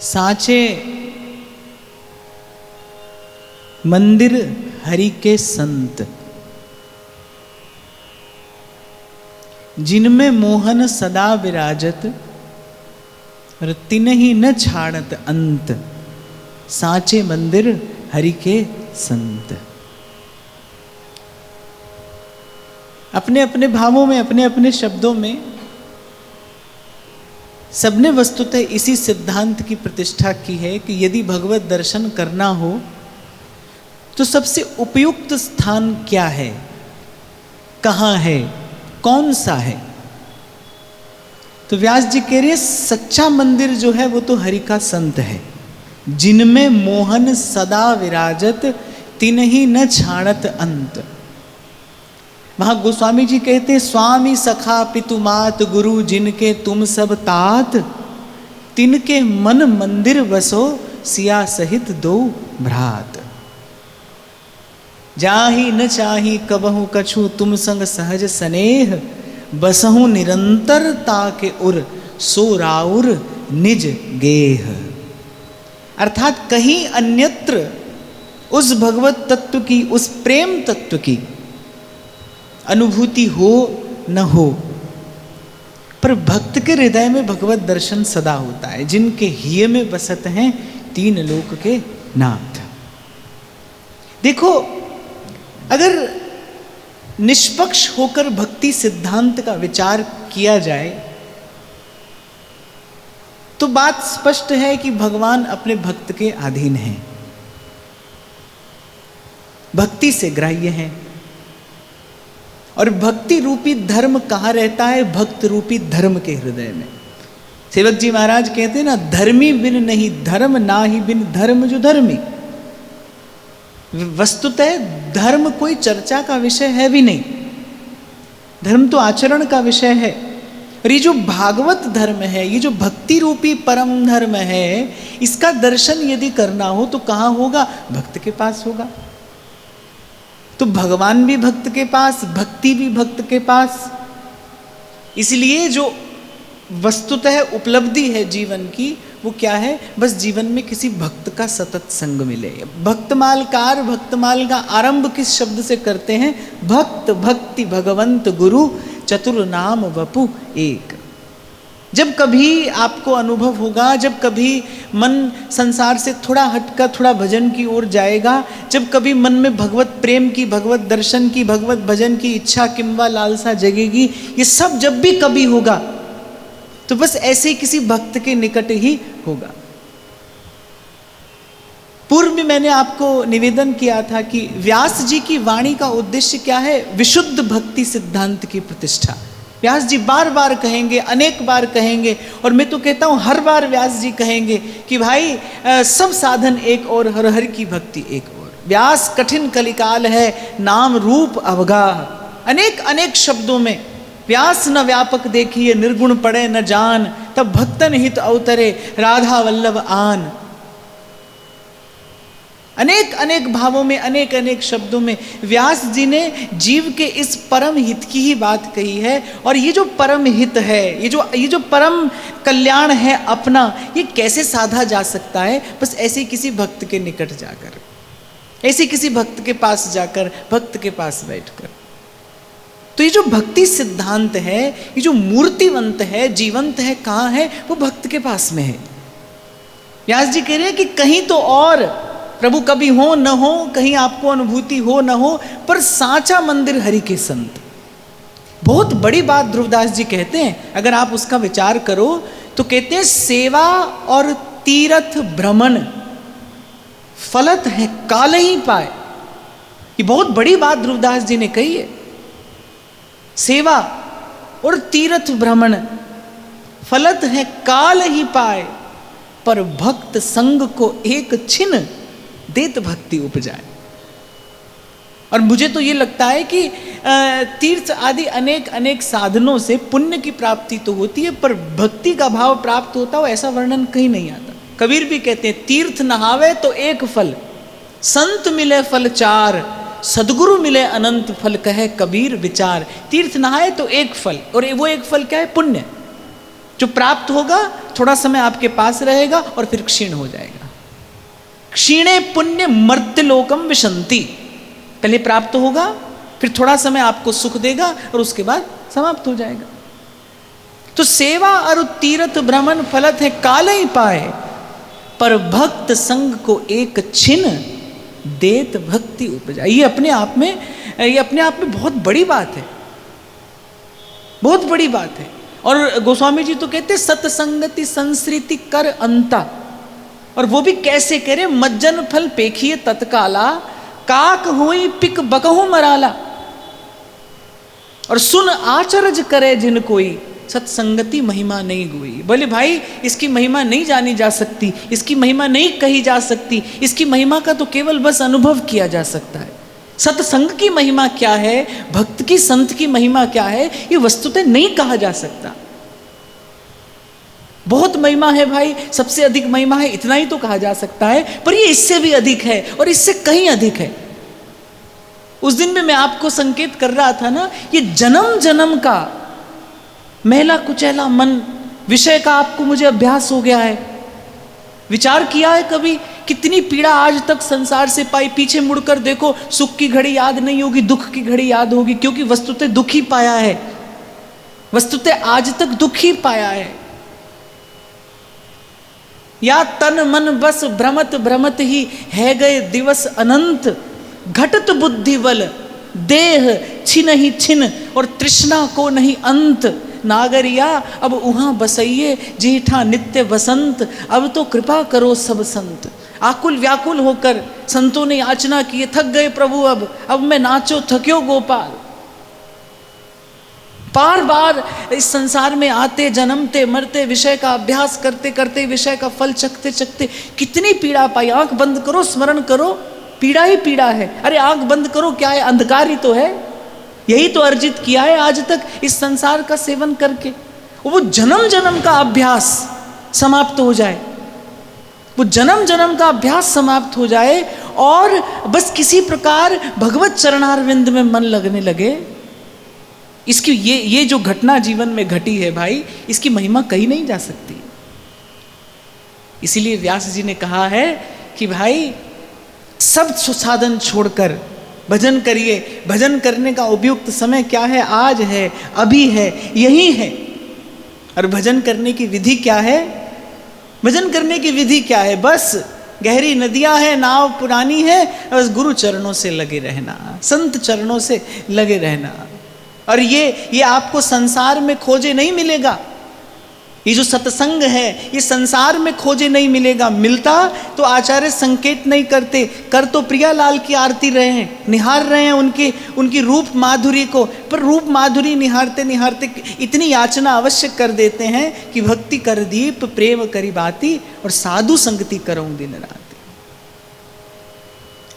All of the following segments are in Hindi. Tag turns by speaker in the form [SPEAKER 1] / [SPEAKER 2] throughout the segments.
[SPEAKER 1] सांचे मंदिर हरि के संत, जिनमें मोहन सदा विराजत, और तिन्हि न छाड़त अंत। सांचे मंदिर हरि के संत। अपने अपने भावों में, अपने अपने शब्दों में सबने वस्तुतः इसी सिद्धांत की प्रतिष्ठा की है कि यदि भगवत दर्शन करना हो तो सबसे उपयुक्त स्थान क्या है, कहाँ है, कौन सा है। तो व्यास जी कह रहे हैं सच्चा मंदिर जो है वो तो हरि का संत है, जिनमें मोहन सदा विराजत, तिन्हि न छाड़त अंत। वहां गोस्वामी जी कहते हैं स्वामी सखा पितु मात गुरु जिनके तुम सब तात, तिनके मन मंदिर बसो सिया सहित दो भ्रात। जाहि न चाही कबहु कछु तुम संग सहज स्नेह, बसहु निरंतर ताके उर सो राउर निज गेह। अर्थात कहीं अन्यत्र उस भगवत तत्व की, उस प्रेम तत्व की अनुभूति हो न हो, पर भक्त के हृदय में भगवत दर्शन सदा होता है, जिनके हिय में बसत हैं तीन लोक के नाथ। देखो, अगर निष्पक्ष होकर भक्ति सिद्धांत का विचार किया जाए तो बात स्पष्ट है कि भगवान अपने भक्त के अधीन हैं, भक्ति से ग्राह्य हैं। और भक्ति रूपी धर्म कहाँ रहता है? भक्त रूपी धर्म के हृदय में। सेवक जी महाराज कहते हैं ना, धर्मी बिन नहीं धर्म, ना ही बिन धर्म जो धर्मी। वस्तुतः धर्म कोई चर्चा का विषय है भी नहीं, धर्म तो आचरण का विषय है। और ये जो भागवत धर्म है, ये जो भक्ति रूपी परम धर्म है, इसका दर्शन यदि करना हो तो कहाँ होगा? भक्त के पास होगा। तो भगवान भी भक्त के पास, भक्ति भी भक्त के पास। इसलिए जो वस्तुतः उपलब्धि है जीवन की वो क्या है? बस जीवन में किसी भक्त का सतत संग मिले। भक्तमालकार, भक्तमाल का आरंभ किस शब्द से करते हैं? भक्त भक्ति भगवंत गुरु चतुर नाम वपु एक। जब कभी आपको अनुभव होगा, जब कभी मन संसार से थोड़ा हटकर थोड़ा भजन की ओर जाएगा, जब कभी मन में भगवत प्रेम की, भगवत दर्शन की, भगवत भजन की इच्छा किंवा लालसा जगेगी, ये सब जब भी कभी होगा तो बस ऐसे ही किसी भक्त के निकट ही होगा। पूर्व में मैंने आपको निवेदन किया था कि व्यास जी की वाणी का उद्देश्य क्या है? विशुद्ध भक्ति सिद्धांत की प्रतिष्ठा। व्यास जी बार बार कहेंगे, अनेक बार कहेंगे, और मैं तो कहता हूं हर बार व्यास जी कहेंगे कि भाई सब साधन एक और, हर हर की भक्ति एक और। व्यास कठिन कलिकाल है, नाम रूप अवगाह। अनेक अनेक शब्दों में व्यास न व्यापक देखिए, निर्गुण पड़े न जान, तब भक्तन हित अवतरे राधा वल्लभ आन। अनेक अनेक भावों में, अनेक अनेक शब्दों में व्यास जी ने जीव के इस परम हित की ही बात कही है। और ये जो परम हित है, ये जो परम कल्याण है अपना, ये कैसे साधा जा सकता है? बस ऐसे किसी भक्त के निकट जाकर, ऐसे किसी भक्त के पास जाकर, भक्त के पास बैठकर। तो ये जो भक्ति सिद्धांत है, ये जो मूर्तिवंत है, जीवंत है, कहाँ है? वो भक्त के पास में है। व्यास जी कह रहे हैं कि कहीं तो और प्रभु कभी हो न हो, कहीं आपको अनुभूति हो न हो, पर सांचा मंदिर हरि के संत। बहुत बड़ी बात ध्रुवदास जी कहते हैं, अगर आप उसका विचार करो तो कहते हैं सेवा और तीर्थ भ्रमण फलत है काल ही पाए। ये बहुत बड़ी बात ध्रुवदास जी ने कही है। सेवा और तीर्थ भ्रमण फलत है काल ही पाए, पर भक्त संग को एक छिन देत भक्ति उपजाए। और मुझे तो ये लगता है कि तीर्थ आदि अनेक अनेक साधनों से पुण्य की प्राप्ति तो होती है, पर भक्ति का भाव प्राप्त होता हो ऐसा वर्णन कहीं नहीं आता। कबीर भी कहते हैं तीर्थ नहावे तो एक फल, संत मिले फल चार, सदगुरु मिले अनंत फल, कहे कबीर विचार। तीर्थ नहाए तो एक फल, और वो एक फल क्या है? पुण्य। जो प्राप्त होगा थोड़ा समय आपके पास रहेगा और फिर क्षीण हो जाएगा। क्षीणे पुण्य मर्त्यलोकम विशंति, पहले प्राप्त होगा, फिर थोड़ा समय आपको सुख देगा और उसके बाद समाप्त हो जाएगा। तो सेवा और तीर्थ भ्रमण फलत है काल ही पाए, पर भक्त संग को एक छिन देत भक्ति उपजा। ये अपने आप में बहुत बड़ी बात है, बहुत बड़ी बात है। और गोस्वामी जी तो कहते सत्संगति संस्कृति कर अंता, और वो भी कैसे करे, मज्जन फल पेखिए तत्काला, काक होई पिक बकहु मराला, और सुन आचरज करे जिन कोई, सत्संगति महिमा नहीं गोई। बोले भाई इसकी महिमा नहीं जानी जा सकती, इसकी महिमा नहीं कही जा सकती, इसकी महिमा का तो केवल बस अनुभव किया जा सकता है। सत्संग की महिमा क्या है, भक्त की संत की महिमा क्या है, ये वस्तुतः नहीं कहा जा सकता। बहुत महिमा है भाई, सबसे अधिक महिमा है, इतना ही तो कहा जा सकता है, पर ये इससे भी अधिक है और इससे कहीं अधिक है। उस दिन में मैं आपको संकेत कर रहा था ना, ये जन्म जन्म का मैला कुचैला मन विषय का आपको मुझे अभ्यास हो गया है। विचार किया है कभी कितनी पीड़ा आज तक संसार से पाई? पीछे मुड़कर देखो, सुख की घड़ी याद नहीं होगी, दुख की घड़ी याद होगी, क्योंकि वस्तुतः दुख ही पाया है, वस्तुतः आज तक दुख ही पाया है। या तन मन बस भ्रमत भ्रमत ही है गए दिवस अनंत, घटत बुद्धि बल देह छिन ही छिन, और तृष्णा को नहीं अंत, नागरिया अब उहाँ बसइये जेठा नित्य वसंत, अब तो कृपा करो सब संत। आकुल व्याकुल होकर संतों ने याचना की, थक गए प्रभु अब मैं नाचो थक्यो गोपाल। बार बार इस संसार में आते जन्मते मरते, विषय का अभ्यास करते करते, विषय का फल चखते चखते कितनी पीड़ा पाई। आंख बंद करो, स्मरण करो, पीड़ा ही पीड़ा है। अरे आंख बंद करो, क्या है, अंधकार ही तो है। यही तो अर्जित किया है आज तक इस संसार का सेवन करके। वो जन्म जन्म का अभ्यास समाप्त हो जाए, वो जन्म जन्म का अभ्यास समाप्त हो जाए और बस किसी प्रकार भगवत चरणारविंद में मन लगने लगे। इसकी ये जो घटना जीवन में घटी है भाई, इसकी महिमा कही नहीं जा सकती। इसीलिए व्यास जी ने कहा है कि भाई सब सुसाधन छोड़कर भजन करिए। भजन करने का उपयुक्त समय क्या है? आज है, अभी है, यही है। और भजन करने की विधि क्या है? भजन करने की विधि क्या है? बस गहरी नदियां हैं, नाव पुरानी है, बस गुरु चरणों से लगे रहना, संत चरणों से लगे रहना। और ये आपको संसार में खोजे नहीं मिलेगा। ये जो सत्संग है ये संसार में खोजे नहीं मिलेगा। मिलता तो आचार्य संकेत नहीं करते। कर तो प्रियालाल की आरती रहे हैं, निहार रहे हैं उनकी रूप माधुरी को, पर रूप माधुरी निहारते निहारते इतनी याचना अवश्य कर देते हैं कि भक्ति कर दीप प्रेम करी बाती, और साधु संगति करऊं दिन रात।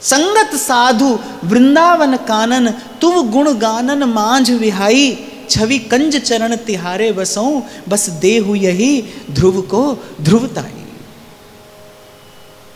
[SPEAKER 1] संगत साधु वृंदावन कानन, तुव गुण गानन मांझ विहाई, छवि कंज चरण तिहारे बसों, बस देहु यही ध्रुव को ध्रुवताई।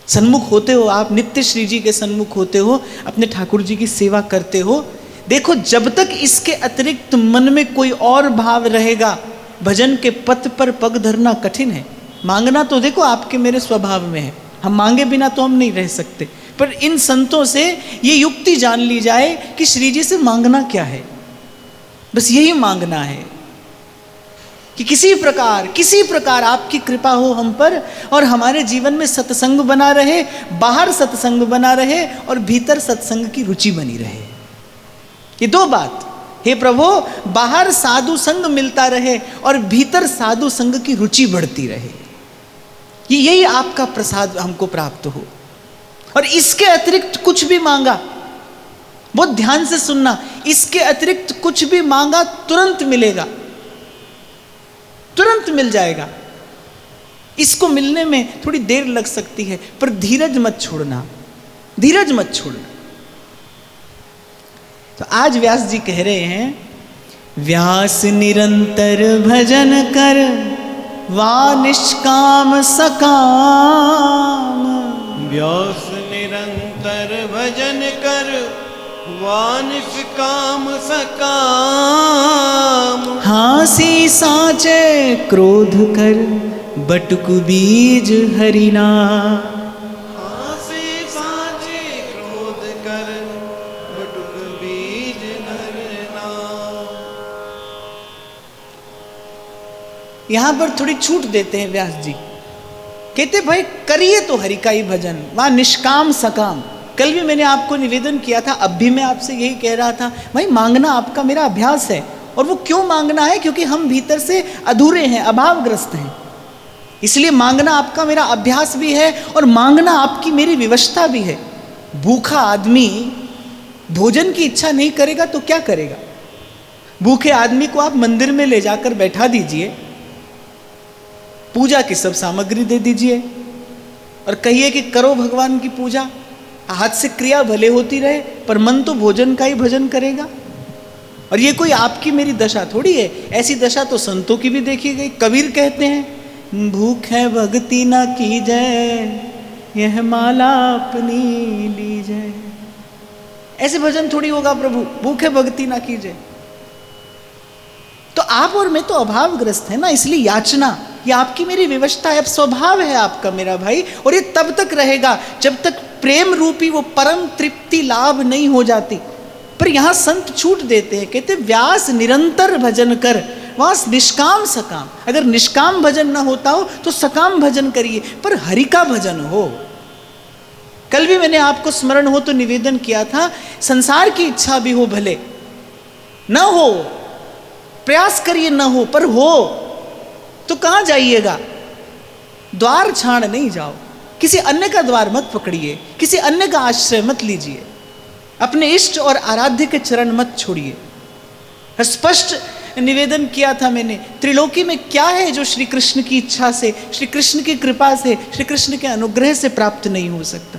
[SPEAKER 1] सन्मुख होते हो आप, नित्य श्री जी के सन्मुख होते हो, अपने ठाकुर जी की सेवा करते हो। देखो जब तक इसके अतिरिक्त मन में कोई और भाव रहेगा, भजन के पथ पर पग धरना कठिन है। मांगना तो देखो आपके मेरे स्वभाव में है, हम मांगे बिना तो हम नहीं रह सकते, पर इन संतों से ये युक्ति जान ली जाए कि श्री जी से मांगना क्या है। बस यही मांगना है कि किसी प्रकार आपकी कृपा हो हम पर, और हमारे जीवन में सत्संग बना रहे, बाहर सत्संग बना रहे और भीतर सत्संग की रुचि बनी रहे। ये दो बात, हे प्रभु, बाहर साधु संग मिलता रहे और भीतर साधु संग की रुचि बढ़ती रहे। यही आपका प्रसाद हमको प्राप्त हो। और इसके अतिरिक्त कुछ भी मांगा, बहुत ध्यान से सुनना, इसके अतिरिक्त कुछ भी मांगा तुरंत मिलेगा, तुरंत मिल जाएगा। इसको मिलने में थोड़ी देर लग सकती है, पर धीरज मत छोड़ना, धीरज मत छोड़ना। तो आज व्यास जी कह रहे हैं, व्यास निरंतर भजन कर वा निष्काम सकाम।
[SPEAKER 2] व्यास निरंतर भजन कर वानिष्काम सकाम।
[SPEAKER 1] हासी साचे क्रोध कर बटुक बीज हरिना।
[SPEAKER 2] हासी साचे क्रोध कर बटुक बीज हरिना।
[SPEAKER 1] यहां पर थोड़ी छूट देते हैं व्यास जी, कहते भाई करिए तो हरि का ही भजन, वहां निष्काम सकाम। कल भी मैंने आपको निवेदन किया था, अब भी मैं आपसे यही कह रहा था, भाई मांगना आपका मेरा अभ्यास है। और वो क्यों मांगना है? क्योंकि हम भीतर से अधूरे हैं, अभावग्रस्त हैं, इसलिए मांगना आपका मेरा अभ्यास भी है और मांगना आपकी मेरी विवशता भी है। भूखा आदमी भोजन की इच्छा नहीं करेगा तो क्या करेगा? भूखे आदमी को आप मंदिर में ले जाकर बैठा दीजिए, पूजा की सब सामग्री दे दीजिए और कहिए कि करो भगवान की पूजा, हाथ से क्रिया भले होती रहे पर मन तो भोजन का ही भजन करेगा। और ये कोई आपकी मेरी दशा थोड़ी है, ऐसी दशा तो संतों की भी देखी गई। कबीर कहते हैं भूख है भक्ति ना की जाए, यह माला अपनी लीजिए। ऐसे भजन थोड़ी होगा प्रभु, भूख है भक्ति ना की जाए। तो आप और मैं तो अभावग्रस्त है ना, इसलिए याचना ये आपकी मेरी विवशता है, अब स्वभाव है आपका मेरा भाई। और ये तब तक रहेगा जब तक प्रेम रूपी वो परम तृप्ति लाभ नहीं हो जाती। पर यहां संत छूट देते हैं, कहते व्यास निरंतर भजन कर, वहां निष्काम सकाम। अगर निष्काम भजन ना होता हो तो सकाम भजन करिए, पर हरि का भजन हो। कल भी मैंने आपको स्मरण हो तो निवेदन किया था, संसार की इच्छा भी हो भले ना हो, प्रयास करिए ना हो, पर हो तो कहां जाइएगा? द्वार छाड़ नहीं जाओ, किसी अन्य का द्वार मत पकड़िए, किसी अन्य का आश्रय मत लीजिए, अपने इष्ट और आराध्य के चरण मत छोड़िए। स्पष्ट निवेदन किया था मैंने, त्रिलोकी में क्या है जो श्री कृष्ण की इच्छा से, श्री कृष्ण की कृपा से, श्री कृष्ण के अनुग्रह से प्राप्त नहीं हो सकता।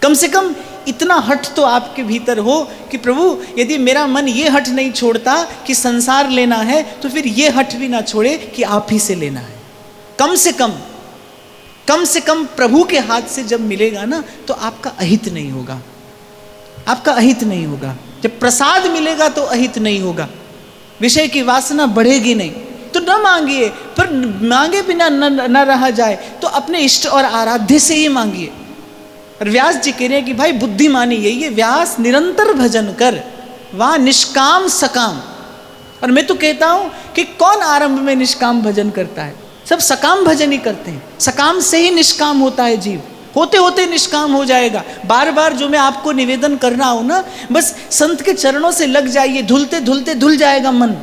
[SPEAKER 1] कम से कम इतना हठ तो आपके भीतर हो कि प्रभु यदि मेरा मन ये हठ नहीं छोड़ता कि संसार लेना है, तो फिर ये हठ भी ना छोड़े कि आप ही से लेना है। कम से कम प्रभु के हाथ से जब मिलेगा ना तो आपका अहित नहीं होगा, आपका अहित नहीं होगा। जब प्रसाद मिलेगा तो अहित नहीं होगा, विषय की वासना बढ़ेगी नहीं। तो न मांगिए, पर मांगे बिना न रहा जाए तो अपने इष्ट और आराध्य से ही मांगिए। और व्यास जी कह रहे हैं कि भाई बुद्धिमानी यही है, व्यास निरंतर भजन कर, वहां निष्काम सकाम। और मैं तो कहता हूं कि कौन आरंभ में निष्काम भजन करता है? सब सकाम भजन ही करते हैं। सकाम से ही निष्काम होता है जीव, होते होते निष्काम हो जाएगा। बार बार जो मैं आपको निवेदन कर रहा हूं ना, बस संत के चरणों से लग जाइए, धुलते धुलते धुल जाएगा मन।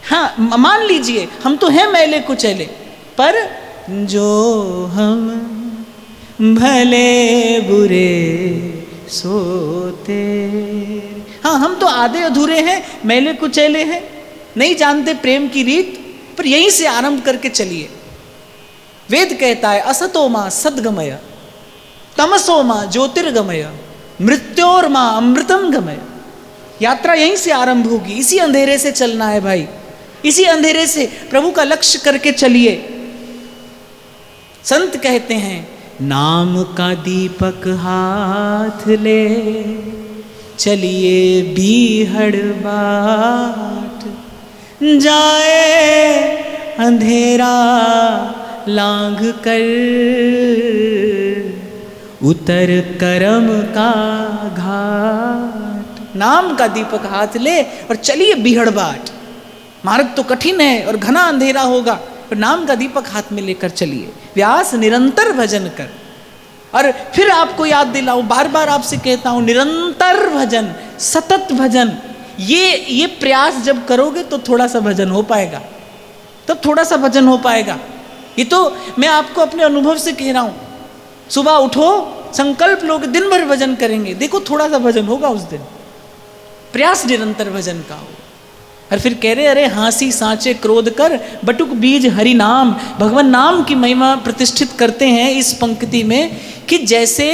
[SPEAKER 1] हाँ, मान लीजिए हम तो हैं मैले कुचैले, पर जो हम भले बुरे सोते। हाँ, हम तो आधे अधूरे हैं, मैले कुचैले हैं, नहीं जानते प्रेम की रीत, पर यहीं से आरंभ करके चलिए। वेद कहता है असतो मां सद्गमय, तमसो मां ज्योतिर्गमय, मृत्योर मां अमृतम गमय। यात्रा यहीं से आरंभ होगी, इसी अंधेरे से चलना है भाई, इसी अंधेरे से प्रभु का लक्ष्य करके चलिए। संत कहते हैं नाम का दीपक हाथ ले, चलिए बीहड़ बाट, जाए अंधेरा लांघ कर, उतर करम का घाट। नाम का दीपक हाथ ले और चलिए बीहड़ बाट। मार्ग तो कठिन है और घना अंधेरा होगा, पर नाम का दीपक हाथ में लेकर चलिए। व्यास निरंतर भजन कर। और फिर आपको याद दिलाऊं, बार बार आपसे कहता हूं, निरंतर भजन, सतत भजन, ये प्रयास जब करोगे तो थोड़ा सा भजन हो पाएगा, तब थोड़ा सा भजन हो पाएगा। ये तो मैं आपको अपने अनुभव से कह रहा हूं। सुबह उठो, संकल्प लोग दिन भर भजन करेंगे, देखो थोड़ा सा भजन होगा उस दिन। प्रयास निरंतर भजन का हो। और फिर कह रहे अरे हांसी सांचे क्रोध कर, बटुक बीज हरि नाम। भगवान नाम की महिमा प्रतिष्ठित करते हैं इस पंक्ति में कि जैसे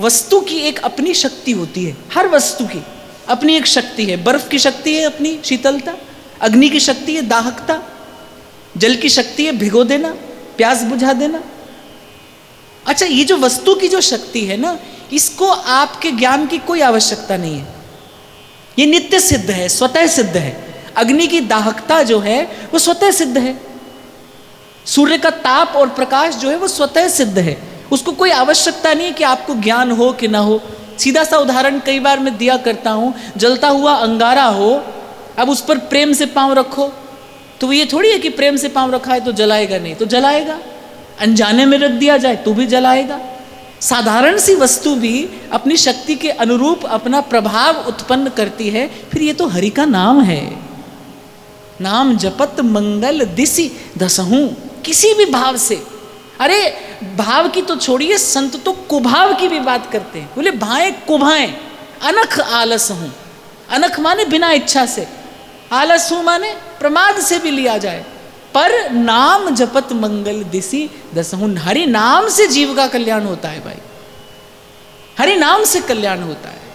[SPEAKER 1] वस्तु की एक अपनी शक्ति होती है, हर वस्तु की अपनी एक शक्ति है। बर्फ की शक्ति है अपनी शीतलता, अग्नि की शक्ति है दाहकता, जल की शक्ति है भिगो देना, प्यास बुझा देना। अच्छा, ये जो वस्तु की जो शक्ति है ना, इसको आपके ज्ञान की कोई आवश्यकता नहीं है। ये नित्य सिद्ध है, स्वतः सिद्ध है। अग्नि की दाहकता जो है वो स्वतः सिद्ध है। सूर्य का ताप और प्रकाश जो है वो स्वतः सिद्ध है। उसको कोई आवश्यकता नहीं है कि आपको ज्ञान हो कि ना हो। सीधा सा उदाहरण कई बार मैं दिया करता हूँ, जलता हुआ अंगारा हो, अब उस पर प्रेम से पांव रखो तो ये थोड़ी है कि प्रेम से पांव रखा है तो जलाएगा नहीं, तो जलाएगा। अनजाने में रख दिया जाए तो भी जलाएगा। साधारण सी वस्तु भी अपनी शक्ति के अनुरूप अपना प्रभाव उत्पन्न करती है। फिर ये तो हरि का नाम है। नाम जपत मंगल दिसि दसहूं, किसी भी भाव से। अरे भाव की तो छोड़िए, संत तो कुभाव की भी बात करते हैं। बोले भाएं कुभाएं अनख आलस हूं। अनख माने बिना इच्छा से, आलस हूं माने प्रमाद से भी लिया जाए। पर नाम जपत मंगल दिसि दसहूं, हरि नाम से जीव का कल्याण होता है भाई, हरि नाम से कल्याण होता है।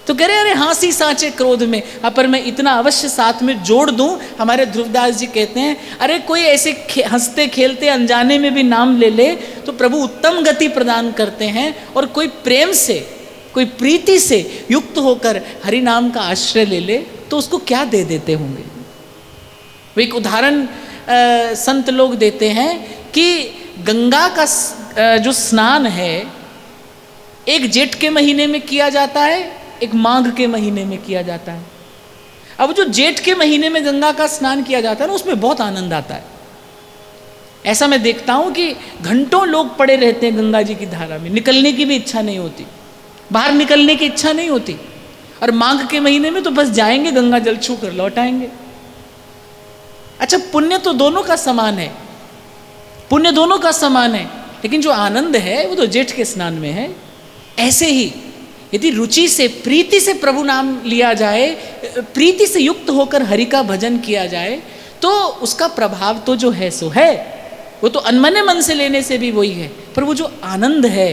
[SPEAKER 1] तो कह रहे अरे हाँसी सांचे क्रोध में, पर मैं इतना अवश्य साथ में जोड़ दूं। हमारे ध्रुवदास जी कहते हैं अरे कोई ऐसे हंसते खेलते अनजाने में भी नाम ले ले तो प्रभु उत्तम गति प्रदान करते हैं। और कोई प्रेम से, कोई प्रीति से युक्त होकर हरि नाम का आश्रय ले ले तो उसको क्या दे देते होंगे। वो एक उदाहरण संत लोग देते हैं कि गंगा का जो स्नान है एक जेठ के महीने में किया जाता है, एक माघ के महीने में किया जाता है। अब जो जेठ के महीने में गंगा का स्नान किया जाता है ना, उसमें बहुत आनंद आता है। ऐसा मैं देखता हूं कि घंटों लोग पड़े रहते हैं गंगा जी की धारा में, निकलने की भी इच्छा नहीं होती, बाहर निकलने की इच्छा नहीं होती। और माघ के महीने में तो बस जाएंगे, गंगा जल छू कर लौट आएंगे। अच्छा, पुण्य तो दोनों का समान है, पुण्य दोनों का समान है, लेकिन जो आनंद है वो तो जेठ के स्नान में है। ऐसे ही यदि रुचि से, प्रीति से प्रभु नाम लिया जाए, प्रीति से युक्त होकर हरि का भजन किया जाए तो उसका प्रभाव तो जो है सो है। वो तो अनमने मन से लेने से भी वही है, पर वो जो आनंद है,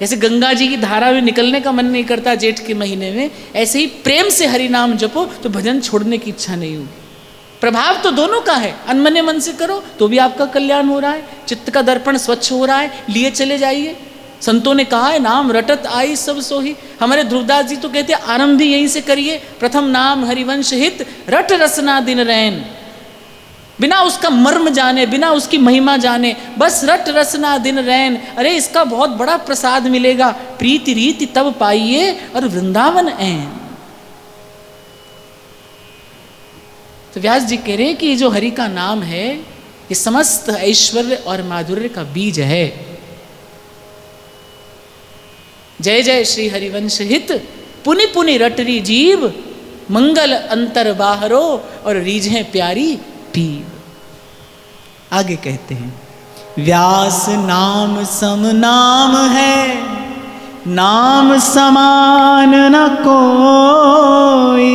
[SPEAKER 1] जैसे गंगा जी की धारा में निकलने का मन नहीं करता जेठ के महीने में, ऐसे ही प्रेम से हरि नाम जपो तो भजन छोड़ने की इच्छा नहीं होगी। प्रभाव तो दोनों का है, अनमने मन से करो तो भी आपका कल्याण हो रहा है, चित्त का दर्पण स्वच्छ हो रहा है, लिए चले जाइए। संतों ने कहा है नाम रटत आई सब सोही। हमारे ध्रुवदास जी तो कहते हैं आरंभ भी यहीं से करिए, प्रथम नाम हरिवंश हित रट रसना दिन रैन। बिना उसका मर्म जाने, बिना उसकी महिमा जाने, बस रट रसना दिन रैन। अरे इसका बहुत बड़ा प्रसाद मिलेगा, प्रीति रीति तब पाइए और वृंदावन ऐन। तो व्यास जी कह रहे हैं कि ये जो हरि का नाम है ये समस्त ऐश्वर्य और माधुर्य का बीज है। जय जय श्री हरिवंश हित पुनि पुनि रटरी जीव, मंगल अंतर बाहरो और रीझें प्यारी पीव। आगे कहते हैं व्यास नाम सम नाम है, नाम समान न कोई।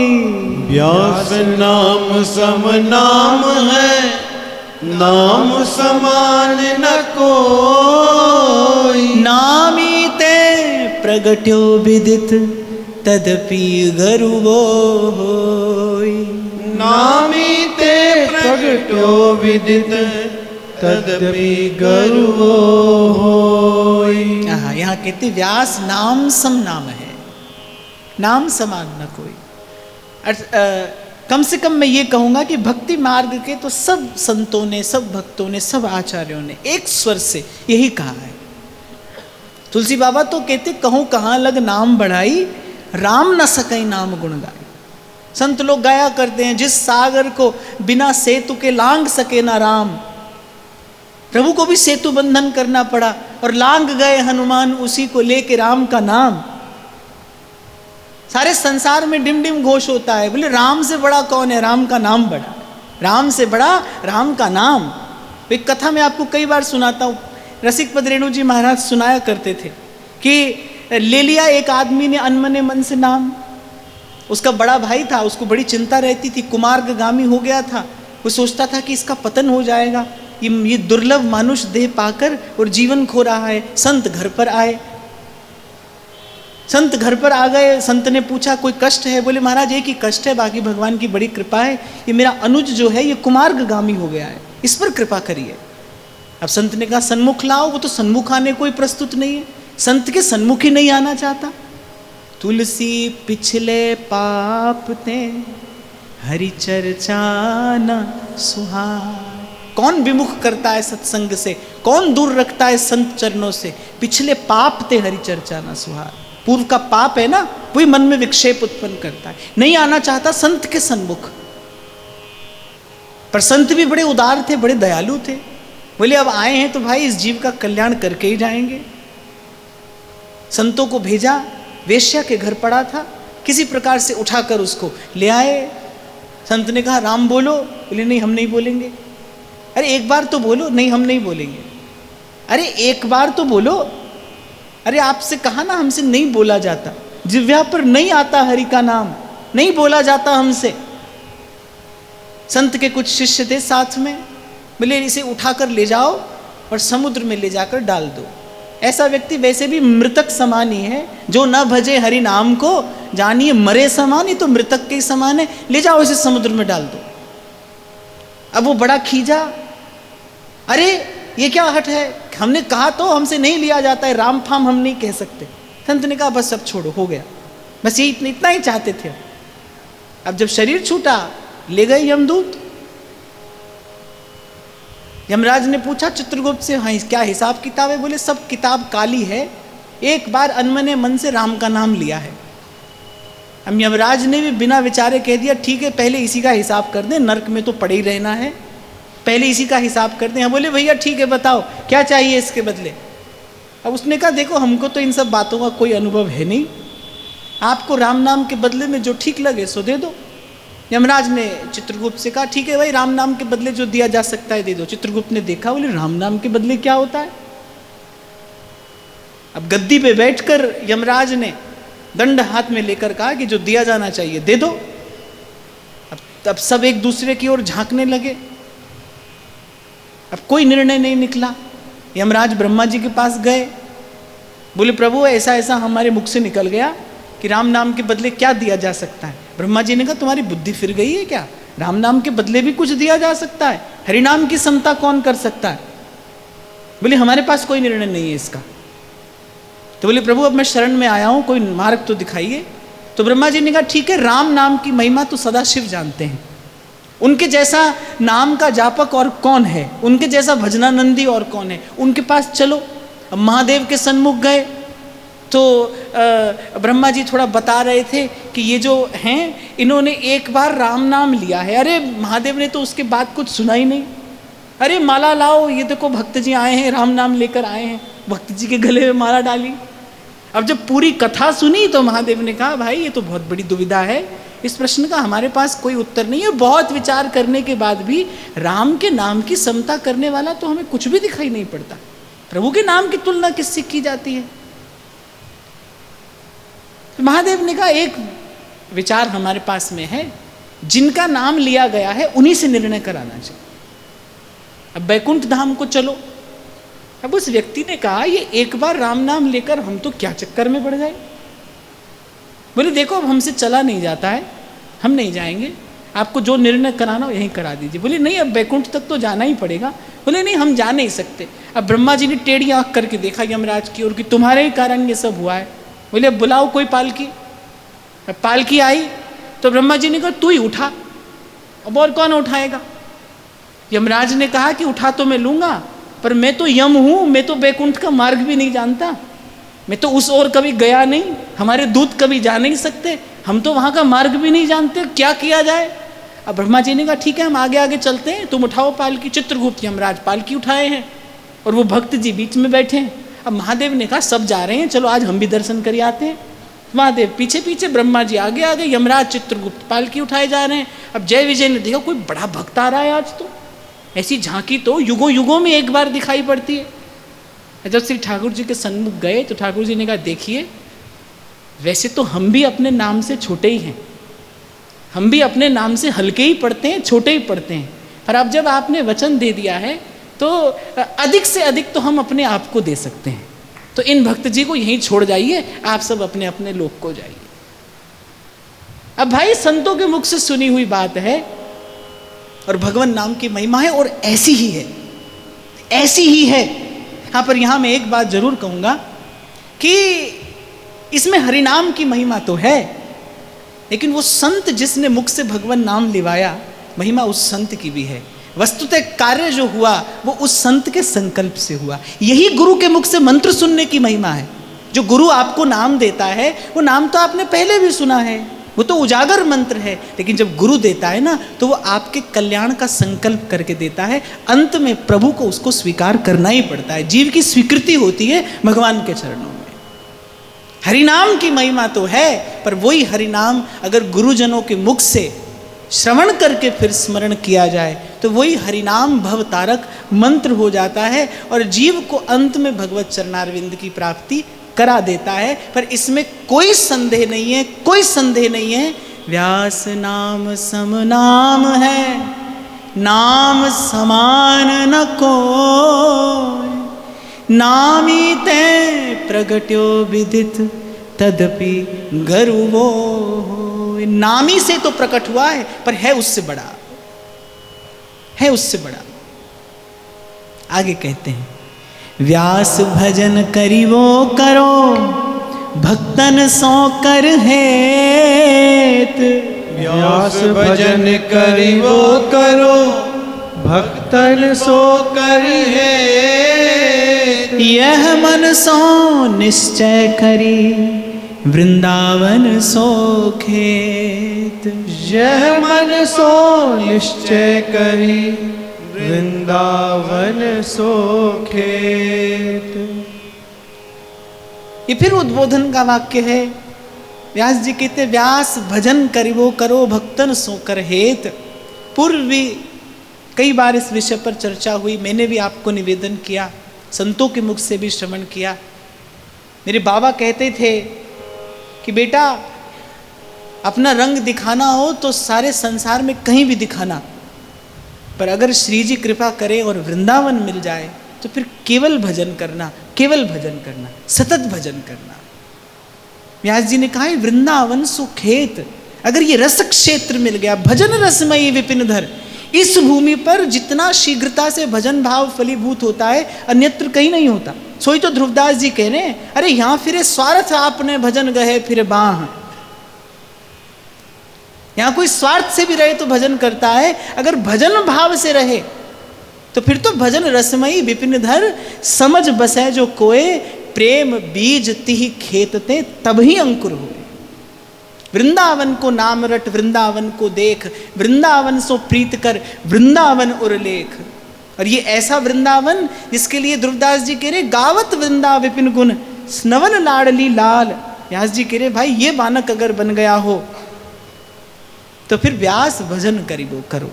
[SPEAKER 2] व्यास नाम सम नाम है, नाम समान न कोई।
[SPEAKER 1] नामी ते प्रगट्यो विदित तदपि गर्वो होई।
[SPEAKER 2] नामी ते प्रगट्यो विदित तदपि गर्वो होई।
[SPEAKER 1] यहाँ कहते व्यास नाम सम नाम है, नाम समान न कोई। कम से कम मैं ये कहूँगा कि भक्ति मार्ग के तो सब संतों ने, सब भक्तों ने, सब आचार्यों ने एक स्वर से यही कहा है। तुलसी बाबा तो कहते कहूँ कहाँ लग नाम बढ़ाई, राम न सकई नाम गुण गाई। संत लोग गाया करते हैं जिस सागर को बिना सेतु के लांग सके ना राम। प्रभु को भी सेतु बंधन करना पड़ा और लांग गए हनुमान उसी को लेके राम का नाम। सारे संसार में डिम डिम घोष होता है, बोले राम से बड़ा कौन है, राम का नाम बड़ा, राम से बड़ा राम का नाम। एक कथा मैं आपको कई बार सुनाता हूँ, रसिक पद रेणु जी महाराज सुनाया करते थे कि ले लिया एक आदमी ने अनमने मन से नाम। उसका बड़ा भाई था, उसको बड़ी चिंता रहती थी, कुमार्गामी हो गया था। वो सोचता था कि इसका पतन हो जाएगा, ये दुर्लभ मानुष देह पाकर और जीवन खो रहा है। संत घर पर आए, संत घर पर आ गए। संत ने पूछा कोई कष्ट है? बोले महाराज एक ही कष्ट है, बाकी भगवान की बड़ी कृपा है, ये मेरा अनुज जो है ये कुमार्गामी हो गया है, इस पर कृपा करिए। अब संत ने कहा सन्मुख लाओ। वो तो सन्मुख आने कोई प्रस्तुत नहीं है, संत के सन्मुख ही नहीं आना चाहता। तुलसी पिछले पाप ते हरि चर्चा न सुहाए। कौन विमुख करता है सत्संग से, कौन दूर रखता है संत चरणों से? पिछले पाप ते हरि चर्चा न सुहाए। पूर्व का पाप है ना, वही मन में विक्षेप उत्पन्न करता है, नहीं आना चाहता संत के सन्मुख। पर संत भी बड़े उदार थे, बड़े दयालु थे। बोले अब आए हैं तो भाई इस जीव का कल्याण करके ही जाएंगे। संतों को भेजा, वेश्या के घर पड़ा था, किसी प्रकार से उठाकर उसको ले आए। संत ने कहा राम बोलो, बोले नहीं हम नहीं बोलेंगे। अरे एक बार तो बोलो, नहीं हम नहीं बोलेंगे। अरे एक बार तो बोलो, अरे आपसे कहा ना हमसे नहीं बोला जाता, जिह्वा पर नहीं आता हरि का नाम, नहीं बोला जाता हमसे। संत के कुछ शिष्य थे साथ में, बोले इसे उठाकर ले जाओ और समुद्र में ले जाकर डाल दो। ऐसा व्यक्ति वैसे भी मृतक समान ही है, जो न भजे हरि नाम को जानिए मरे समान, ही तो मृतक के समान है। ले जाओ इसे समुद्र में डाल दो। अब वो बड़ा खींचा, अरे ये क्या हट है, हमने कहा तो हमसे नहीं लिया जाता है, राम फाम हम नहीं कह सकते। संत ने कहा बस सब छोड़ो, हो गया, बस ये इतना ही चाहते थे। अब जब शरीर छूटा, ले गए यमदूत। यमराज ने पूछा चित्रगुप्त से, हाँ क्या हिसाब किताब है? बोले सब किताब काली है, एक बार अनमने मन से राम का नाम लिया है। अब यमराज ने भी बिना विचारे कह दिया ठीक है, पहले इसी का हिसाब कर दें, नरक में तो पड़े ही रहना है, पहले इसी का हिसाब कर दें। बोले भैया ठीक है, बताओ क्या चाहिए इसके बदले। अब उसने कहा देखो हमको तो इन सब बातों का कोई अनुभव है नहीं, आपको राम नाम के बदले में जो ठीक लगे सो दे दो। यमराज ने चित्रगुप्त से कहा ठीक है भाई, राम नाम के बदले जो दिया जा सकता है दे दो। चित्रगुप्त ने देखा, बोले राम नाम के बदले क्या होता है? अब गद्दी पे बैठकर यमराज ने दंड हाथ में लेकर कहा कि जो दिया जाना चाहिए दे दो। अब सब एक दूसरे की ओर झांकने लगे। अब कोई निर्णय नहीं निकला। यमराज ब्रह्मा जी के पास गए, बोले प्रभु ऐसा ऐसा हमारे मुख से निकल गया कि राम नाम के बदले क्या दिया जा सकता है। ब्रह्मा जी ने कहा तुम्हारी बुद्धि फिर गई है क्या? राम नाम के बदले भी कुछ दिया जा सकता है, हरिनाम की समता कौन कर सकता है? बोले हमारे पास कोई निर्णय नहीं है इसका। तो बोले प्रभु अब मैं शरण में आया हूं, कोई मार्ग तो दिखाइए। तो ब्रह्मा जी ने कहा ठीक है, राम नाम की महिमा तो सदाशिव जानते हैं, उनके जैसा नाम का जापक और कौन है, उनके जैसा भजनानंदी और कौन है, उनके पास चलो। अब महादेव के सन्मुख गए तो ब्रह्मा जी थोड़ा बता रहे थे कि ये जो हैं इन्होंने एक बार राम नाम लिया है। अरे महादेव ने तो उसके बाद कुछ सुना ही नहीं। अरे माला लाओ, ये देखो भक्त जी आए हैं, राम नाम लेकर आए हैं। भक्त जी के गले में माला डाली। अब जब पूरी कथा सुनी तो महादेव ने कहा भाई ये तो बहुत बड़ी दुविधा है, इस प्रश्न का हमारे पास कोई उत्तर नहीं है। बहुत विचार करने के बाद भी राम के नाम की समता करने वाला तो हमें कुछ भी दिखाई नहीं पड़ता। प्रभु के नाम की तुलना किससे की जाती है? तो महादेव ने कहा एक विचार हमारे पास में है, जिनका नाम लिया गया है उन्हीं से निर्णय कराना चाहिए। अब बैकुंठ धाम को चलो। अब उस व्यक्ति ने कहा ये एक बार राम नाम लेकर हम तो क्या चक्कर में पड़ गए। बोले देखो अब हमसे चला नहीं जाता है, हम नहीं जाएंगे, आपको जो निर्णय कराना हो यहीं करा दीजिए। बोले नहीं अब बैकुंठ तक तो जाना ही पड़ेगा। बोले नहीं हम जा नहीं सकते। अब ब्रह्मा जी ने टेढ़ी आंख करके देखा यमराज की ओर कि तुम्हारे ही कारण ये सब हुआ है। बोले अब बुलाओ कोई पालकी। अब पालकी आई तो ब्रह्मा जी ने कहा तू ही उठा। अब और कौन उठाएगा? यमराज ने कहा कि उठा तो मैं लूंगा, पर मैं तो यम हूं, मैं तो बैकुंठ का मार्ग भी नहीं जानता, मैं तो उस ओर कभी गया नहीं, हमारे दूत कभी जा नहीं सकते, हम तो वहां का मार्ग भी नहीं जानते, क्या किया जाए? अब ब्रह्मा जी ने कहा ठीक है हम आगे आगे चलते हैं, तुम उठाओ पालकी। चित्रगुप्त यमराज पालकी उठाए हैं और वो भक्त जी बीच में बैठे हैं। अब महादेव ने कहा सब जा रहे हैं, चलो आज हम भी दर्शन कर आते हैं। महादेव पीछे पीछे, ब्रह्मा जी आगे आगे, यमराज चित्रगुप्त पालकी उठाए जा रहे हैं। अब जय विजय ने देखा कोई बड़ा भक्त आ रहा है आज तो, ऐसी झांकी तो युगों युगों में एक बार दिखाई पड़ती है। जब श्री ठाकुर जी के सन्मुख गए तो ठाकुर जी ने कहा देखिए वैसे तो हम भी अपने नाम से छोटे ही हैं, हम भी अपने नाम से हल्के ही पढ़ते हैं, छोटे ही पढ़ते हैं, पर अब जब आपने वचन दे दिया है तो अधिक से अधिक तो हम अपने आप को दे सकते हैं, तो इन भक्त जी को यहीं छोड़ जाइए, आप सब अपने अपने लोक को जाइए। अब भाई संतों के मुख से सुनी हुई बात है और भगवान नाम की महिमा है और ऐसी ही है, ऐसी ही है। हाँ पर यहाँ मैं एक बात जरूर कहूँगा कि इसमें हरिनाम की महिमा तो है, लेकिन वो संत जिसने मुख से भगवान नाम लिवाया, महिमा उस संत की भी है। वस्तुतः कार्य जो हुआ वो उस संत के संकल्प से हुआ। यही गुरु के मुख से मंत्र सुनने की महिमा है। जो गुरु आपको नाम देता है वो नाम तो आपने पहले भी सुना है, वो तो उजागर मंत्र है, लेकिन जब गुरु देता है ना तो वो आपके कल्याण का संकल्प करके देता है। अंत में प्रभु को उसको स्वीकार करना ही पड़ता है। जीव की स्वीकृति होती है भगवान के चरणों में। हरिनाम की महिमा तो है, पर वही हरिनाम अगर गुरुजनों के मुख से श्रवण करके फिर स्मरण किया जाए तो वही हरिनाम भवतारक मंत्र हो जाता है और जीव को अंत में भगवत चरणारविंद की प्राप्ति करा देता है। पर इसमें कोई संदेह नहीं है, कोई संदेह नहीं है। व्यास नाम सम नाम है, नाम समान न कोई, नामी ते प्रगट्यो विदित तदपि गर्वो। नामी से तो प्रकट हुआ है, पर है उससे बड़ा, है उससे बड़ा। आगे कहते हैं, व्यास भजन करिवो करो, भक्तन सो कर हेत।
[SPEAKER 2] व्यास भजन करिवो करो, भक्तन सो कर हेत।
[SPEAKER 1] यह मन सो निश्चय करी, वृंदावन सो खेत।
[SPEAKER 2] यह मन सो निश्चय करी, वृंदावन सो खेत।
[SPEAKER 1] ये फिर उद्बोधन का वाक्य है। व्यास जी कहते, व्यास भजन करिवो करो, भक्तन सो कर हेत। पूर्व भी कई बार इस विषय पर चर्चा हुई, मैंने भी आपको निवेदन किया, संतों के मुख से भी श्रवण किया। मेरे बाबा कहते थे कि बेटा अपना रंग दिखाना हो तो सारे संसार में कहीं भी दिखाना, पर अगर श्री जी कृपा करे और वृंदावन मिल जाए तो फिर केवल भजन करना, केवल भजन करना, सतत भजन करना। व्यास जी ने कहा है वृंदावन सो खेत। अगर ये रस क्षेत्र मिल गया, भजन रसमयी विपिन धर, इस भूमि पर जितना शीघ्रता से भजन भाव फलीभूत होता है अन्यत्र कहीं नहीं होता। सोई तो ध्रुवदास जी कह रहे हैं, अरे यहां फिरे स्वार्थ आपने भजन गए फिर बाह। यहां कोई स्वार्थ से भी रहे तो भजन करता है, अगर भजन भाव से रहे तो फिर तो भजन रसमयी विपिन धर, समझ बसे जो कोय, प्रेम बीज तिहि खेतते तभी अंकुर हुए। वृंदावन को नाम रट, वृंदावन को देख, वृंदावन सो प्रीत कर, वृंदावन उर्लेख। और ये ऐसा वृंदावन जिसके लिए ध्रुवदास जी कह रहे, गावत वृंदा विपिन गुण, स्नवन लाडली लाल। व्यास जी कह रहे भाई ये बानक अगर बन गया हो तो फिर व्यास भजन करिबो करो।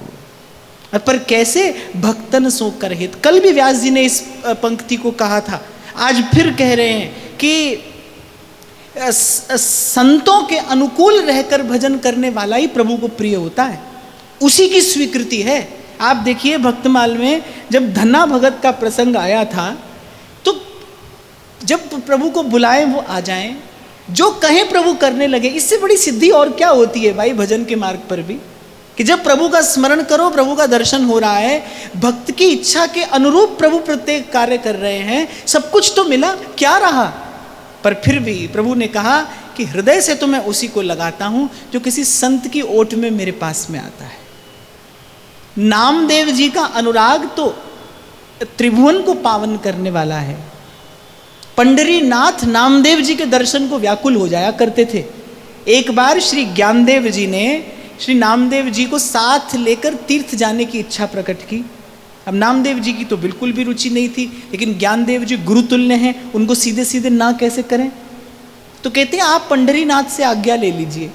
[SPEAKER 1] पर कैसे? भक्तन सो कर हित। कल भी व्यास जी ने इस पंक्ति को कहा था, आज फिर कह रहे हैं कि संतों के अनुकूल रहकर भजन करने वाला ही प्रभु को प्रिय होता है, उसी की स्वीकृति है। आप देखिए भक्तमाल में जब धन्ना भगत का प्रसंग आया था तो जब प्रभु को बुलाएं वो आ जाएं, जो कहें प्रभु करने लगे। इससे बड़ी सिद्धि और क्या होती है भाई भजन के मार्ग पर भी, कि जब प्रभु का स्मरण करो, प्रभु का दर्शन हो रहा है, भक्त की इच्छा के अनुरूप प्रभु प्रत्येक कार्य कर रहे हैं, सब कुछ तो मिला, क्या रहा। पर फिर भी प्रभु ने कहा कि हृदय से तो मैं उसी को लगाता हूं जो किसी संत की ओट में मेरे पास में आता है। नामदेव जी का अनुराग तो त्रिभुवन को पावन करने वाला है। पंडरीनाथ नामदेव जी के दर्शन को व्याकुल हो जाया करते थे। एक बार श्री ज्ञानदेव जी ने श्री नामदेव जी को साथ लेकर तीर्थ जाने की इच्छा प्रकट की। अब नामदेव जी की तो बिल्कुल भी रुचि नहीं थी, लेकिन ज्ञानदेव जी गुरुतुल्य हैं, उनको सीधे सीधे ना कैसे करें। तो कहते हैं आप पंडरीनाथ से आज्ञा ले लीजिए।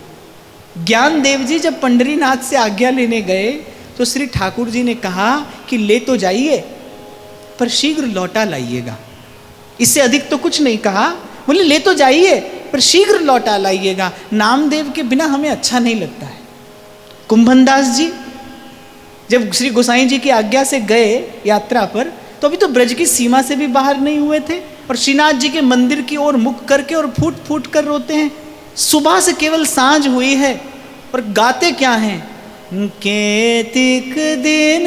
[SPEAKER 1] ज्ञानदेव जी जब पंडरीनाथ से आज्ञा लेने गए तो श्री ठाकुर जी ने कहा कि ले तो जाइए पर शीघ्र लौटा लाइएगा। इससे अधिक तो कुछ नहीं कहा, बोले ले तो जाइए पर शीघ्र लौटा लाइएगा, नामदेव के बिना हमें अच्छा नहीं लगता है। कुंभनदास जी जब श्री गोसाई जी की आज्ञा से गए यात्रा पर तो अभी तो ब्रज की सीमा से भी बाहर नहीं हुए थे और श्रीनाथ जी के मंदिर की ओर मुख करके और फूट फूट कर रोते हैं। सुबह से केवल सांझ हुई है और गाते क्या हैं, केतिक दिन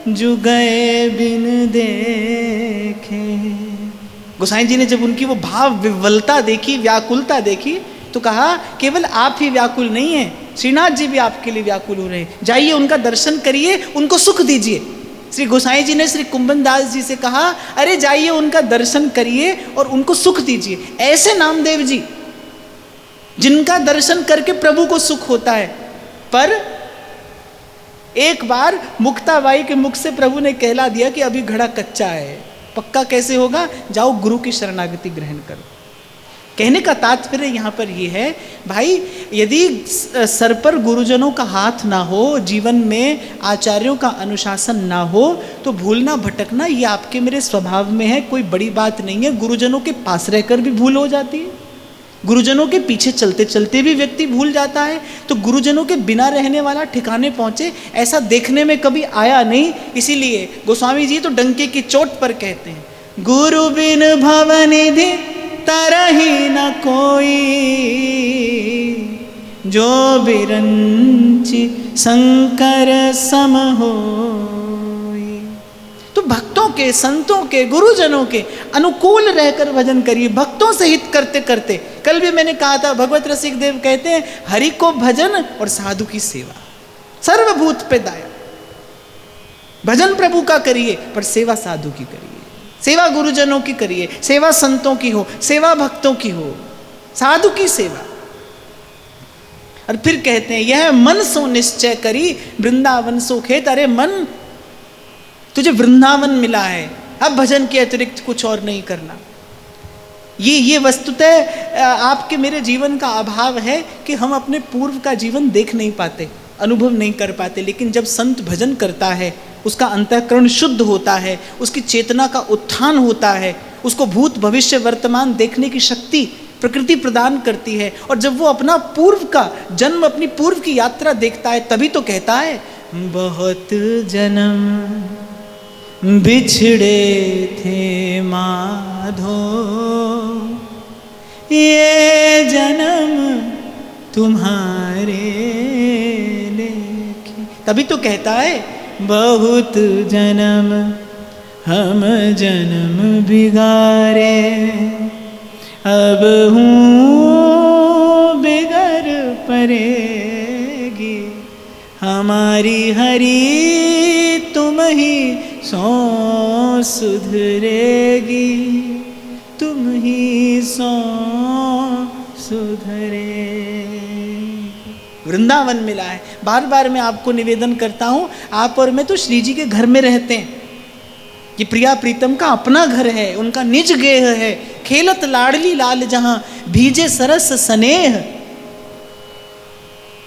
[SPEAKER 1] जो गए बिन देखे, गोसाई जी ने जब उनकी वो भाव विवलता देखी, व्याकुलता देखी, तो कहा केवल आप ही व्याकुल नहीं हैं, श्रीनाथ जी भी आपके लिए व्याकुल हो रहे हैं, जाइए उनका दर्शन करिए, उनको सुख दीजिए। श्री गोसाई जी ने श्री कुंभन दास जी से कहा, अरे जाइए उनका दर्शन करिए और उनको सुख दीजिए। ऐसे नामदेव जी जिनका दर्शन करके प्रभु को सुख होता है। पर एक बार मुक्ताबाई के मुख से प्रभु ने कहला दिया कि अभी घड़ा कच्चा है, पक्का कैसे होगा, जाओ गुरु की शरणागति ग्रहण करो। कहने का तात्पर्य यहाँ पर यह है, भाई यदि सर पर गुरुजनों का हाथ ना हो, जीवन में आचार्यों का अनुशासन ना हो, तो भूलना भटकना ये आपके मेरे स्वभाव में है, कोई बड़ी बात नहीं है। गुरुजनों के पास रहकर भी भूल हो जाती है, गुरुजनों के पीछे चलते चलते भी व्यक्ति भूल जाता है। तो गुरुजनों के बिना रहने वाला ठिकाने पहुंचे, ऐसा देखने में कभी आया नहीं। इसीलिए गोस्वामी जी तो डंके की चोट पर कहते हैं, गुरु बिन भवनिधि तरहि न कोई, जो बिरंचि शंकर सम होई। तो भक्तों के, संतों के, गुरुजनों के अनुकूल रहकर भजन करिए, भक्तों से हित करते करते। कल भी मैंने कहा था, भगवत रसिक देव कहते हैं, हरि को भजन और साधु की सेवा, सर्वभूत पे दाया। भजन प्रभु का करिए पर सेवा साधु की करिए, सेवा गुरुजनों की करिए, सेवा संतों की हो, सेवा भक्तों की हो, साधु की सेवा। और फिर कहते हैं, यह मन सो निश्चय करी वृंदावन सो खेत। अरे मन, तुझे वृंदावन मिला है, अब भजन के अतिरिक्त कुछ और नहीं करना। ये वस्तुतः आपके मेरे जीवन का अभाव है कि हम अपने पूर्व का जीवन देख नहीं पाते, अनुभव नहीं कर पाते। लेकिन जब संत भजन करता है, उसका अंतःकरण शुद्ध होता है, उसकी चेतना का उत्थान होता है, उसको भूत भविष्य वर्तमान देखने की शक्ति प्रकृति प्रदान करती है। और जब वो अपना पूर्व का जन्म, अपनी पूर्व की यात्रा देखता है, तभी तो कहता है, बहुत जन्म बिछड़े थे माधो, ये जन्म तुम्हारे लेखे। तभी तो कहता है, बहुत जन्म हम जन्म बिगारे, अब हूँ बिगर परेगी, हमारी हरी तुम ही सो सुधरेगी, तुम ही सो सुधरे। वृंदावन मिला है। बार बार मैं आपको निवेदन करता हूँ, आप और मैं तो श्री जी के घर में रहते हैं। ये प्रिया प्रीतम का अपना घर है, उनका निज गेह है। खेलत लाडली लाल जहां भीजे सरस स्नेह।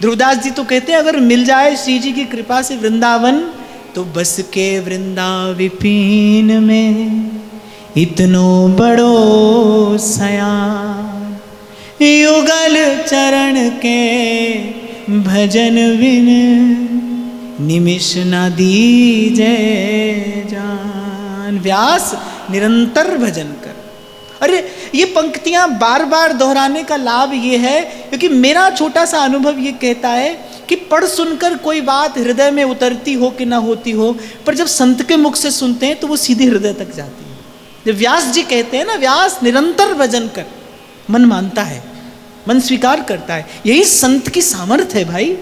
[SPEAKER 1] ध्रुवदास जी तो कहते हैं, अगर मिल जाए श्री जी की कृपा से वृंदावन, तो बस के वृंदा विपिन में इतनो बड़ो सयान, युगल चरण के भजन बिन निमिष न दीजे जान। व्यास निरंतर भजन कर। अरे ये पंक्तियां बार बार दोहराने का लाभ ये है, क्योंकि मेरा छोटा सा अनुभव ये कहता है कि पढ़ सुनकर कोई बात हृदय में उतरती हो कि ना होती हो, पर जब संत के मुख से सुनते हैं तो वो सीधे हृदय तक जाती है। जब व्यास जी कहते हैं ना, व्यास निरंतर भजन कर, मन मानता है, मन स्वीकार करता है। यही संत की सामर्थ्य है भाई।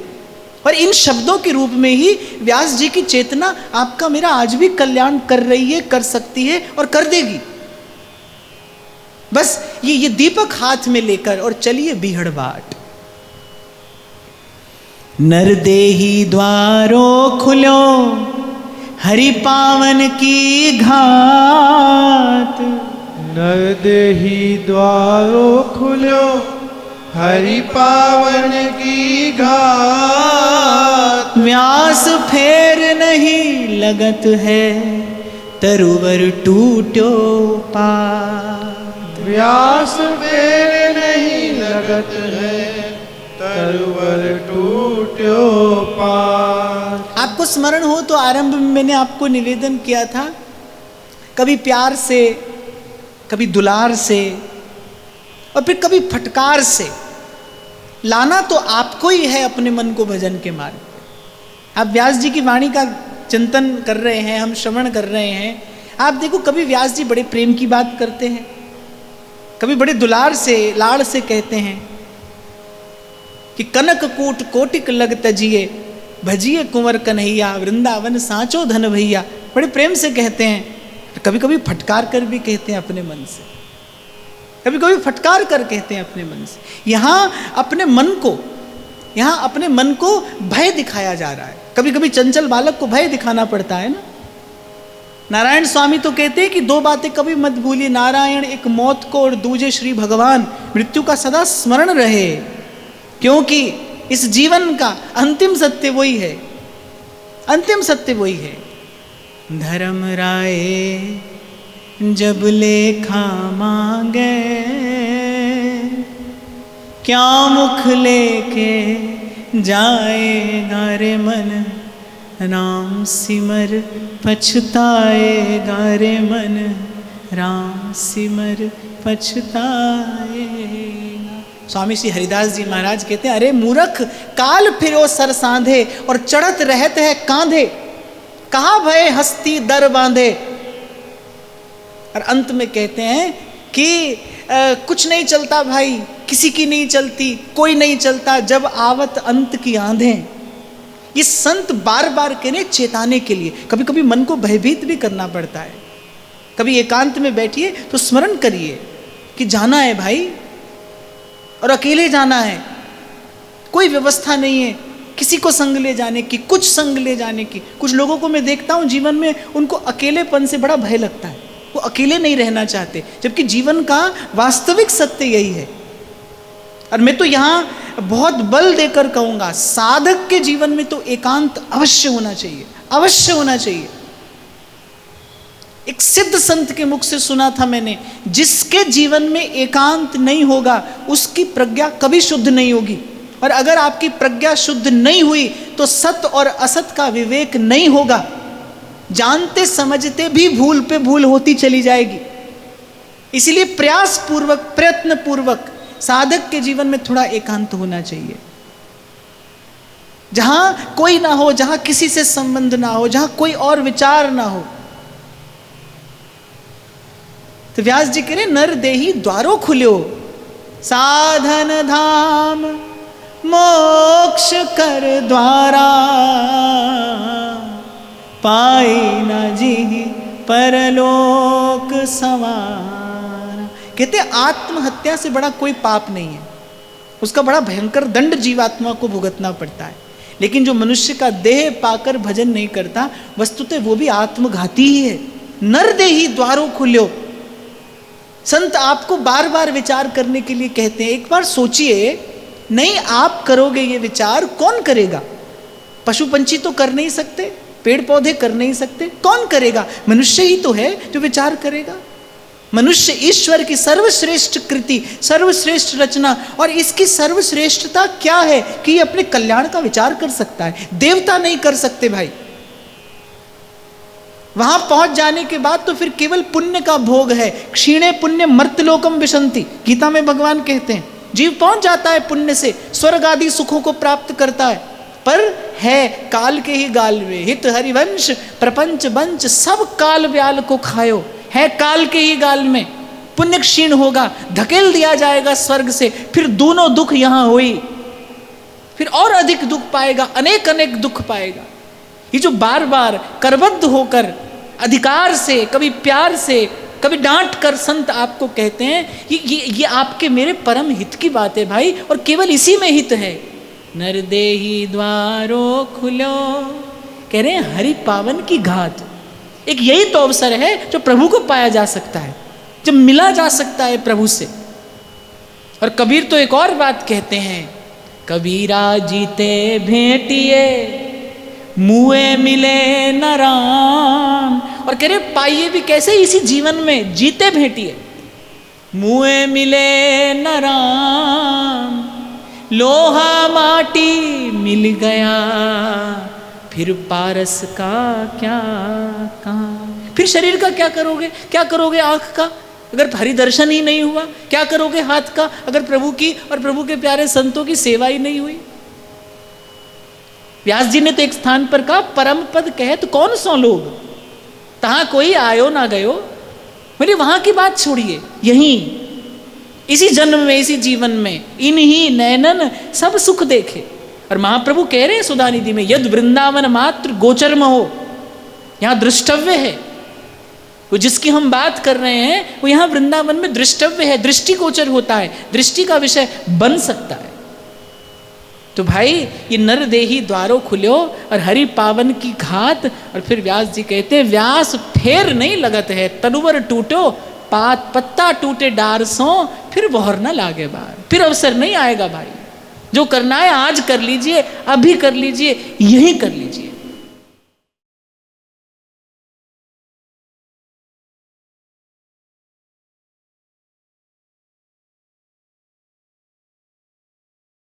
[SPEAKER 1] और इन शब्दों के रूप में ही व्यास जी की चेतना आपका मेरा आज भी कल्याण कर रही है, कर सकती है और कर देगी। बस ये दीपक हाथ में लेकर और चलिए बीहड़ बाट। नर देही द्वारो खुलो हरि पावन की घात,
[SPEAKER 2] नर देही द्वारो खुलो हरि पावन की घात।
[SPEAKER 1] व्यास फेर नहीं लगत है तरुवर टूटो पात।
[SPEAKER 2] व्यास फेर नहीं लगत है तरुवर टूटो पात।
[SPEAKER 1] आपको स्मरण हो तो आरंभ में मैंने आपको निवेदन किया था, कभी प्यार से, कभी दुलार से और फिर कभी फटकार से लाना तो आपको ही है अपने मन को भजन के मार्ग पे। आप व्यास जी की वाणी का चिंतन कर रहे हैं, हम श्रवण कर रहे हैं। आप देखो, कभी व्यास जी बड़े प्रेम की बात करते हैं, कभी बड़े दुलार से लाड़ से कहते हैं कि कनक कूट कोटिक लग तजिए, भजिए कुंवर कन्हैया, वृंदावन सांचो धन भैया। बड़े प्रेम से कहते हैं, कभी कभी फटकार कर भी कहते हैं अपने मन से, कभी कभी फटकार कर कहते हैं अपने मन से। यहाँ अपने मन को भय दिखाया जा रहा है। कभी कभी चंचल बालक को भय दिखाना पड़ता है ना। नारायण स्वामी तो कहते हैं कि दो बातें कभी मत भूलिए, नारायण एक मौत को और दूजे श्री भगवान मृत्यु का सदा स्मरण रहे, क्योंकि इस जीवन का अंतिम सत्य वही है, अंतिम सत्य वही है। धर्म राय जब लेखा मांगे, क्या मुख लेके जाएगा रे मन, राम सिमर पछताएगा रे मन, राम सिमर पछताएगा। स्वामी श्री हरिदास जी महाराज कहते हैं, अरे मूर्ख काल फिरो सर सांधे और चढ़त रहत है कांधे, कहा भय हस्ती दर बांधे। और अंत में कहते हैं कि कुछ नहीं चलता भाई, किसी की नहीं चलती, कोई नहीं चलता, जब आवत अंत की आंधें। ये संत बार बार कह रहे चेताने के लिए। कभी कभी मन को भयभीत भी करना पड़ता है। कभी एकांत में बैठिए तो स्मरण करिए कि जाना है भाई, और अकेले जाना है, कोई व्यवस्था नहीं है किसी को संग ले जाने की, कुछ संग ले जाने की। कुछ लोगों को मैं देखता हूँ जीवन में, उनको अकेलेपन से बड़ा भय लगता है, वो अकेले नहीं रहना चाहते, जबकि जीवन का वास्तविक सत्य यही है। और मैं तो यहाँ बहुत बल देकर कहूँगा, साधक के जीवन में तो एकांत अवश्य होना चाहिए, अवश्य होना चाहिए। एक सिद्ध संत के मुख से सुना था मैंने, जिसके जीवन में एकांत नहीं होगा उसकी प्रज्ञा कभी शुद्ध नहीं होगी। और अगर आपकी प्रज्ञा शुद्ध नहीं हुई तो सत्य और असत का विवेक नहीं होगा, जानते समझते भी भूल पे भूल होती चली जाएगी। इसलिए प्रयास पूर्वक, प्रयत्न पूर्वक साधक के जीवन में थोड़ा एकांत होना चाहिए, जहां कोई ना हो, जहां किसी से संबंध ना हो, जहां कोई और विचार ना हो। तो व्यास जी कह रहे, नर देही द्वारो खुल्यो, साधन धाम मोक्ष कर द्वारा, पाई न जी परलोक सवार। कहते आत्महत्या से बड़ा कोई पाप नहीं है, उसका बड़ा भयंकर दंड जीवात्मा को भुगतना पड़ता है। लेकिन जो मनुष्य का देह पाकर भजन नहीं करता, वस्तुतः वो भी आत्मघाती ही है। नर देही द्वारो खुल्यो। संत आपको बार बार विचार करने के लिए कहते हैं। एक बार सोचिए, नहीं आप करोगे ये विचार, कौन करेगा? पशु पंछी तो कर नहीं सकते, पेड़ पौधे कर नहीं सकते, कौन करेगा? मनुष्य ही तो है जो विचार करेगा। मनुष्य ईश्वर की सर्वश्रेष्ठ कृति, सर्वश्रेष्ठ रचना, और इसकी सर्वश्रेष्ठता क्या है कि ये अपने कल्याण का विचार कर सकता है। देवता नहीं कर सकते भाई। वहां पहुंच जाने के बाद तो फिर केवल पुण्य का भोग है। क्षीणे पुण्य मर्त्यलोकम विशंति, गीता में भगवान कहते हैं। जीव पहुंच जाता है पुण्य से, स्वर्ग आदि सुखों को प्राप्त करता है, पर है काल के ही गाल में। हित हरिवंश प्रपंच बंच सब काल व्याल को खायो, है काल के ही गाल में। पुण्य क्षीण होगा, धकेल दिया जाएगा स्वर्ग से, फिर दोनों दुख यहां हुई, फिर और अधिक दुख पाएगा, अनेक अनेक दुख पाएगा। ये जो बार बार करबद्ध होकर अधिकार से, कभी प्यार से, कभी डांट कर संत आपको कहते हैं, ये आपके मेरे परम हित की बात है भाई, और केवल इसी में हित है। नर देही द्वारो खुलो, कह रहे हैं हरि पावन की घात। एक यही तो अवसर है जो प्रभु को पाया जा सकता है, जब मिला जा सकता है प्रभु से। और कबीर तो एक और बात कहते हैं, कबीरा जीते भेंटिए मुए मिले न राम। और कह रहे पाइए भी कैसे? इसी जीवन में जीते भेंटिए। मुए मिले न राम, लोहा माटी मिल गया, फिर पारस का क्या काम। फिर शरीर का क्या करोगे? क्या करोगे आंख का अगर हरि दर्शन ही नहीं हुआ? क्या करोगे हाथ का अगर प्रभु की और प्रभु के प्यारे संतों की सेवा ही नहीं हुई? व्यास जी ने तो एक स्थान पर कहा, परम पद कहत कौन सो लोग, तहां कोई आयो ना गयो। बोले वहां की बात छोड़िए, यहीं इसी जन्म में, इसी जीवन में इन्हीं नैनन सब सुख देखे। और महाप्रभु कह रहे हैं सुधा निधि में, यद वृंदावन मात्र गोचरम हो, यहाँ दृष्टव्य है। वो जिसकी हम बात कर रहे हैं वो यहाँ वृंदावन में दृष्टव्य है, दृष्टि गोचर होता है, दृष्टि का विषय बन सकता है। तो भाई ये नर देही द्वारों खुल्यो और हरि पावन की घात। और फिर व्यास जी कहते हैं, व्यास फेर नहीं लगत है, तनुवर टूटो पात, पत्ता टूटे डार सो, फिर बहर ना लागे बार, फिर अवसर नहीं आएगा भाई। जो करना है आज कर लीजिए, अभी कर लीजिए, यही कर लीजिए।